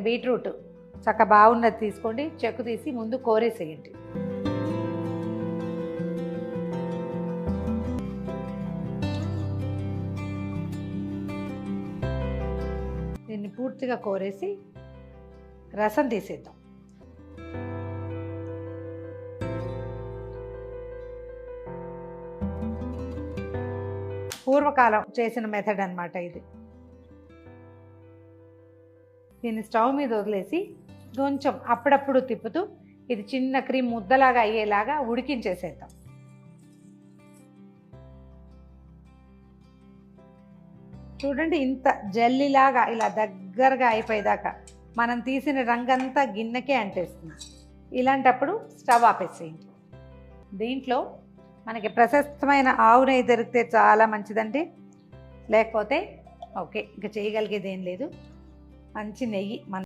Beetroot చక్క బాగున్నది తీసుకోండి, చెక్కు తీసి ముందు కోరేసేయండి. దీన్ని పూర్తిగా కోరేసి రసం తీసేద్దాం. పూర్వకాలం చేసిన మెథడ్ అన్నమాట ఇది. దీన్ని స్టవ్ మీద వదిలేసి కొంచెం అప్పుడప్పుడు తిప్పుతూ ఇది చిన్న క్రీమ్ ముద్దలాగా అయ్యేలాగా ఉడికించేసేద్దాం. చూడండి, ఇంత జల్లిలాగా ఇలా దగ్గరగా అయిపోయేదాకా మనం తీసిన రంగంతా గిన్నెకే అంటేస్తుంది. ఇలాంటప్పుడు స్టవ్ ఆపేసేయండి. దీంట్లో మనకి ప్రశస్తమైన ఆవు నెయ్యి దొరికితే చాలా మంచిదండి. లేకపోతే ఓకే, ఇంకా చేయగలిగేది ఏం లేదు. మంచి నెయ్యి మన